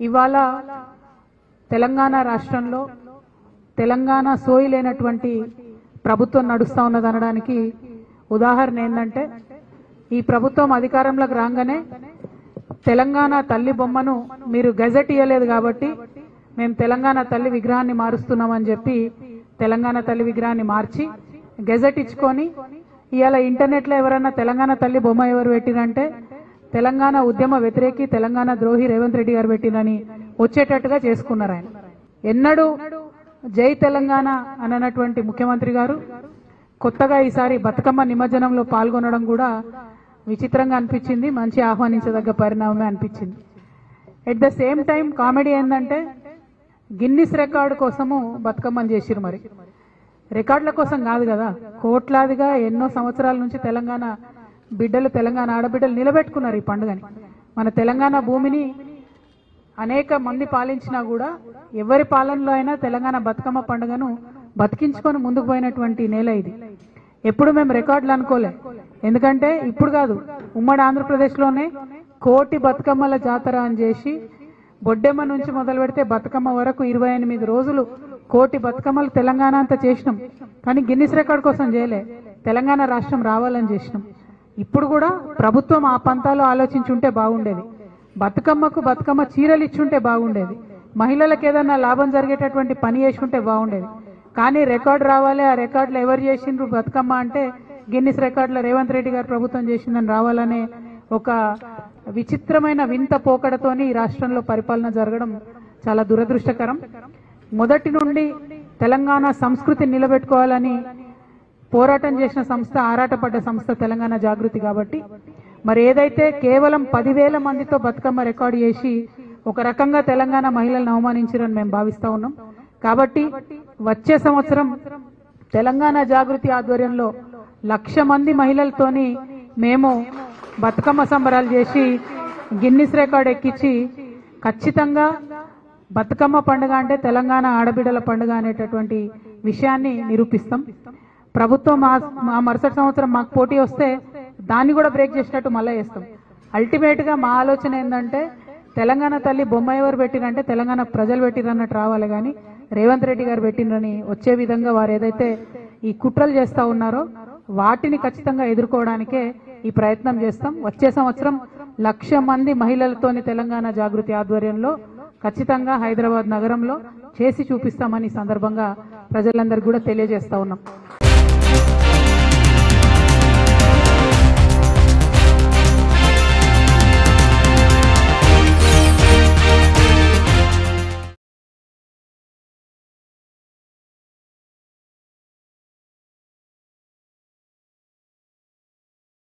ఇవాళ తెలంగాణ రాష్ట్రంలో తెలంగాణ సోయి లేనటువంటి ప్రభుత్వం నడుస్తా ఉన్నదనడానికి ఉదాహరణ ఏంటంటే ఈ ప్రభుత్వం అధికారంలోకి రాగానే తెలంగాణ తల్లి బొమ్మను మీరు గెజెట్ ఇయ్యలేదు కాబట్టి మేము తెలంగాణ తల్లి విగ్రహాన్ని మారుస్తున్నామని చెప్పి తెలంగాణ తల్లి విగ్రహాన్ని మార్చి గెజెట్ ఇచ్చుకొని ఇవాళ ఇంటర్నెట్లో ఎవరైనా తెలంగాణ తల్లి బొమ్మ ఎవరు పెట్టినంటే తెలంగాణ ఉద్యమ వ్యతిరేకి తెలంగాణ ద్రోహి రేవంత్ రెడ్డి గారు పెట్టినని వచ్చేటట్టుగా చేసుకున్నారు. ఆయన ఎన్నడూ జై తెలంగాణ అన్నటువంటి ముఖ్యమంత్రి గారు కొత్తగా ఈసారి బతుకమ్మ నిమజ్జనంలో పాల్గొనడం కూడా విచిత్రంగా అనిపించింది, మంచి ఆహ్వానించదగ్గ పరిణామమే అనిపించింది. At the same time comedy ఏంటంటే గిన్నిస్ రికార్డు కోసము బతుకమ్మని చేసిరు. మరి రికార్డుల కోసం కాదు కదా, కోట్లాదిగా ఎన్నో సంవత్సరాల నుంచి తెలంగాణ బిడ్డలు తెలంగాణ ఆడబిడ్డలు నిలబెట్టుకున్నారు ఈ పండుగని. మన తెలంగాణ భూమిని అనేక మంది పాలించినా కూడా ఎవరి పాలనలో అయినా తెలంగాణ బతుకమ్మ పండుగను బతికించుకొని ముందుకు పోయినటువంటి నేల ఇది. ఎప్పుడు మేము రికార్డులు అనుకోలే, ఎందుకంటే ఇప్పుడు కాదు, ఉమ్మడి ఆంధ్రప్రదేశ్లోనే కోటి బతుకమ్మల జాతర అని చేసి బొడ్డెమ్మ నుంచి మొదలు పెడితే బతుకమ్మ వరకు 28 రోజులు కోటి బతుకమ్మలు తెలంగాణ అంతా చేసినాం. కానీ గిన్నిస్ రికార్డు కోసం చేయలే, తెలంగాణ రాష్ట్రం రావాలని చేసినాం. ఇప్పుడు కూడా ప్రభుత్వం ఆ పంతాలో ఆలోచించుంటే బాగుండేది, బతుకమ్మకు బతుకమ్మ చీరలు ఇచ్చుంటే బాగుండేది, మహిళలకు ఏదన్నా లాభం జరిగేటటువంటి పని చేసుకుంటే బాగుండేది. కానీ రికార్డు రావాలి, ఆ రికార్డులో ఎవరు చేసిండ్రు బతుకమ్మ అంటే గిన్నిస్ రికార్డులో రేవంత్ రెడ్డి గారు ప్రభుత్వం చేసిందని రావాలనే ఒక విచిత్రమైన వింత పోకడతోని ఈ రాష్ట్రంలో పరిపాలన జరగడం చాలా దురదృష్టకరం. మొదటి నుండి తెలంగాణ సంస్కృతిని నిలబెట్టుకోవాలని పోరాటం చేసిన సంస్థ, ఆరాటపడ్డ సంస్థ తెలంగాణ జాగృతి. కాబట్టి మరి ఏదైతే కేవలం 10,000 మందితో బతుకమ్మ రికార్డు చేసి ఒక రకంగా తెలంగాణ మహిళలను అవమానించారని మేము భావిస్తా ఉన్నాం. కాబట్టి వచ్చే సంవత్సరం తెలంగాణ జాగృతి ఆధ్వర్యంలో 1,00,000 మంది మహిళలతోని మేము బతుకమ్మ సంబరాలు చేసి గిన్నిస్ రికార్డు ఎక్కించి ఖచ్చితంగా బతుకమ్మ పండుగ అంటే తెలంగాణ ఆడబిడ్డల పండుగ అనేటటువంటి విషయాన్ని నిరూపిస్తాం. ప్రభుత్వం ఆ మరుసటి సంవత్సరం మాకు పోటీ వస్తే దాన్ని కూడా బ్రేక్ చేసినట్టు మళ్ళీ చేస్తాం. అల్టిమేట్ గా మా ఆలోచన ఏంటంటే తెలంగాణ తల్లి బొమ్మ ఎవరు పెట్టిరంటే తెలంగాణ ప్రజలు పెట్టిరన్నట్టు రావాలి, కానీ రేవంత్ రెడ్డి గారు పెట్టినని వచ్చే విధంగా వారు ఏదైతే ఈ కుట్రలు చేస్తా ఉన్నారో వాటిని ఖచ్చితంగా ఎదుర్కోవడానికే ఈ ప్రయత్నం చేస్తాం. వచ్చే సంవత్సరం 1,00,000 మంది మహిళలతోని తెలంగాణ జాగృతి ఆధ్వర్యంలో ఖచ్చితంగా హైదరాబాద్ నగరంలో చేసి చూపిస్తామని సందర్భంగా ప్రజలందరికీ కూడా తెలియజేస్తా ఉన్నాం.